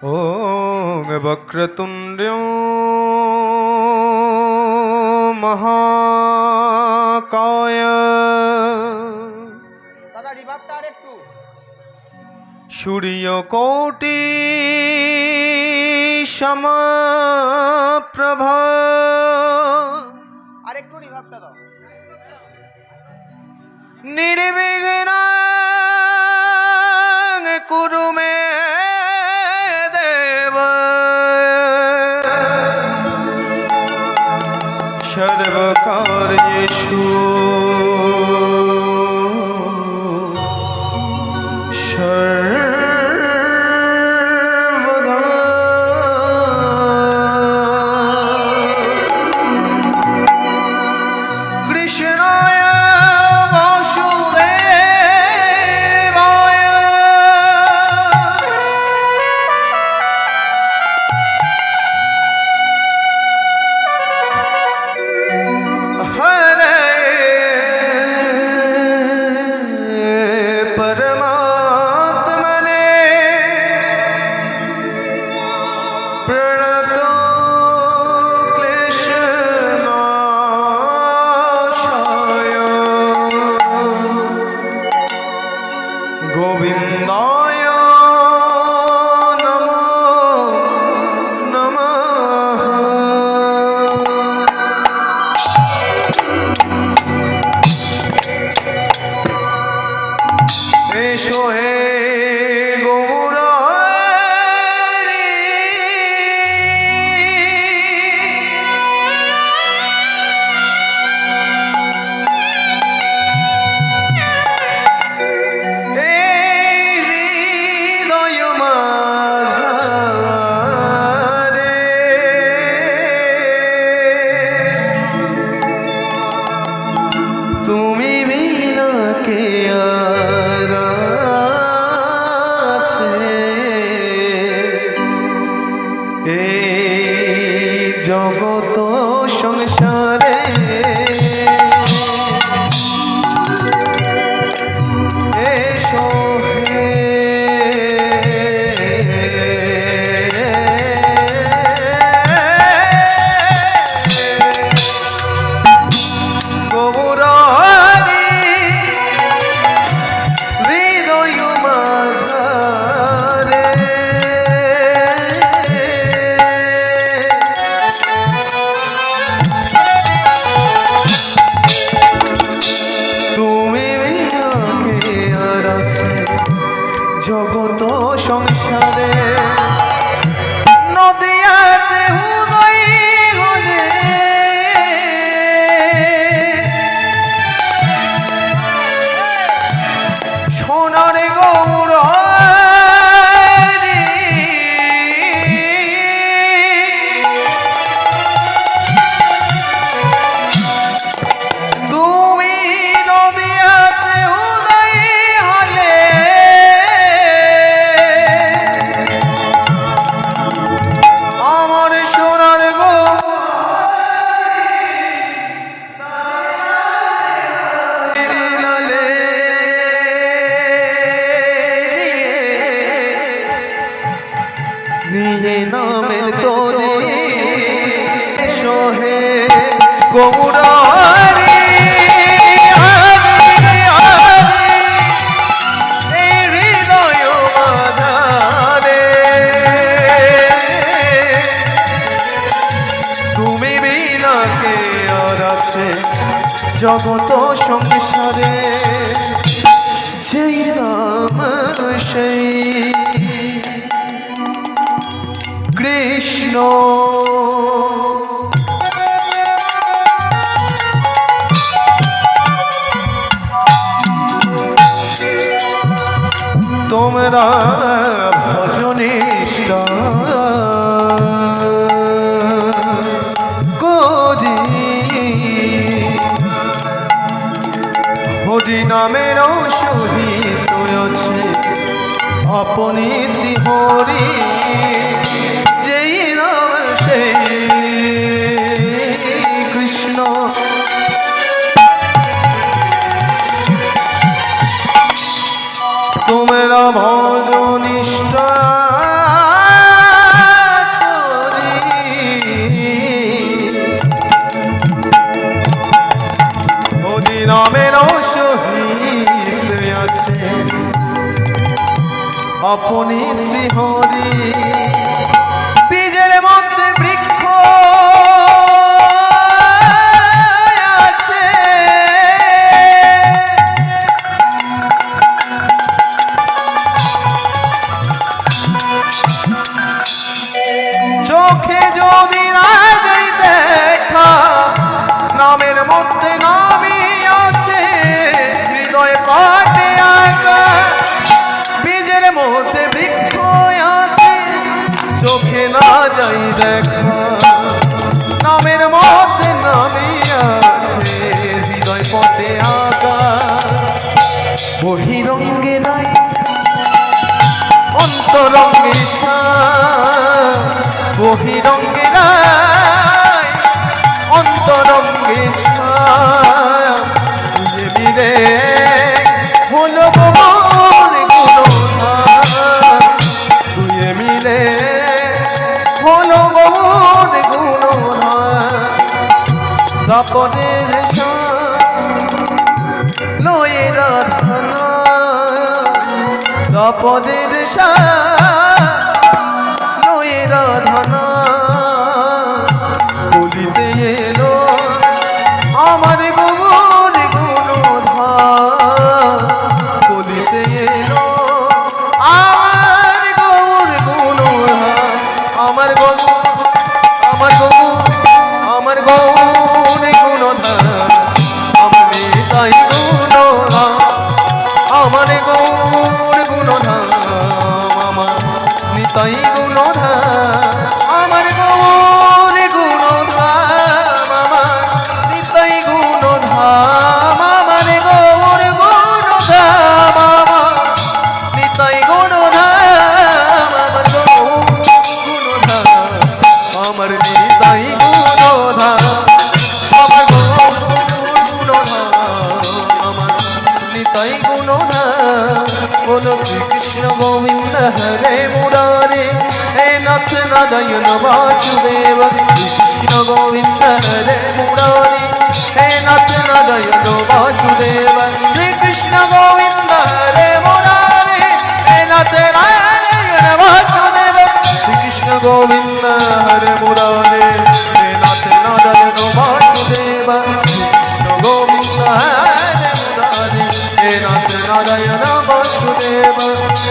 ॐ वक्रतुण्ड्यो महाकाय सूर्यकोटि समप्रभा निर्विघ्नं कुरु मे देव सर्वकार्येषु सर्वदा कृष्णाय गोविंदाय नमो नमः। एषो हे তুমি বিনা কে আর আছে এই জগত সংসারে এসো হে জগত সংসারে নদিয়াতে উদয় হলে সোনার গৌর তুমি নদিয়াতে উদয় হলে নিয়ে নামের তোরে সোহে গৌরারি এই হৃদয় মাঝারে তুমি বিনা কে আর আছে জগত সংসারে যেই নাম সেই কৃষ্ণ তোমরা ভজনিষ্ঠ করি হরি নামের সহিত আছে আপনি শ্রীহরি যেই নাম সেই কৃষ্ণ তোমরা ভজনিষ্ঠ আপনি শ্রীহরি বীজের মধ্যে বৃক্ষ আছে চোখে যদি না যাই দেখা নামের মধ্যে নামই আছে হৃদয় পাটে আঁকা বীজের মধ্যে বৃক্ষ আছে চোখে না যাই দেখা নামের মধ্যে নামই আছে হৃদয় পথে আঁকা বহিরঙ্গে নাই অন্তরঙ্গে বহিরঙ্গে নাই অন্তরঙ্গে মিলে হলো গোমর গুণধার দুয়ে মিলে হলো গোমর গুণধার দাপনের লয়ে রাধনা দাপনের লয়ে রাধনা বলিতে এলো আমার গোমর গুণধার বলিতে এলো আমার গোমর গুণধার আমার গৌর আমার গৌর আমার গৌর গুণধার আমার নিতাই গুণধার আমার গৌর গুণধার আমার নিতাই গুণধার আমার গৌর গুণধাম আমার নিতাই গুণধাম আমার গৌর গুণধাম আমার নিতাই গুণধাম আমার গৌর গুণধাম আমার নিতাই গুণধাম আমার গৌর গুণধাম আমার নিতাই গুণধাম বলো শ্রীকৃষ্ণ গোবিন্দ হরে মুরারে হে নাথ নারায়ণ বাসুদেব কৃষ্ণ গোবিন্দ হরে মুরারি হে নাথ নারায়ণ বাসুদেব শ্রীকৃষ্ণ গোবিন্দ হরে মুরারি হে নাথ নারায়ণ বাসুদেব শ্রীকৃষ্ণ গোবিন্দ হরে মুরারি হে নাথ নারায়ণ বাসুদেব কৃষ্ণ গোবিন্দ হরে মুরারি হে নাথ নারায়ণ বাসুদেব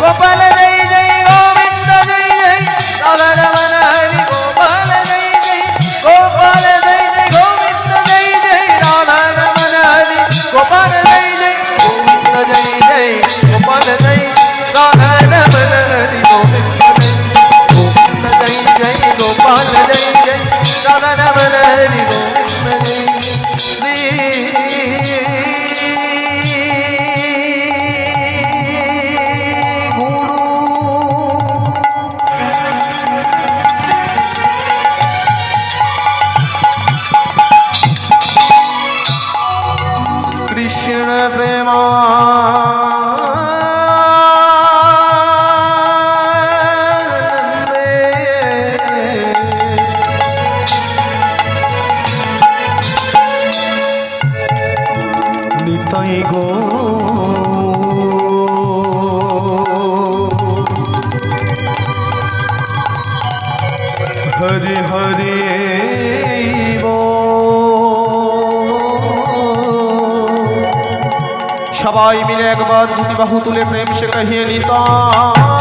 গোপাল জয় জয় গোবিন্দ জয় জয় রাধা রমণ হরি গোপাল জয় জয় গোপাল জয় জয় গোবিন্দ জয় জয় রাধা রমণ হরি গোপাল জয় জয় গোবিন্দ জয় জয় গোপাল জয় রাধা রমণ হরি গোবিন্দ জয় জয় গোপাল জয় জয় রাধা রমণ হরি গোবিন্দ জয় শ্রী কৃষ্ণ প্রেমা নিতাই গো হরি হরি সবাই মিলে একবার দুটি বাহু তুলে প্রেম সে কহিয়ে নিতাই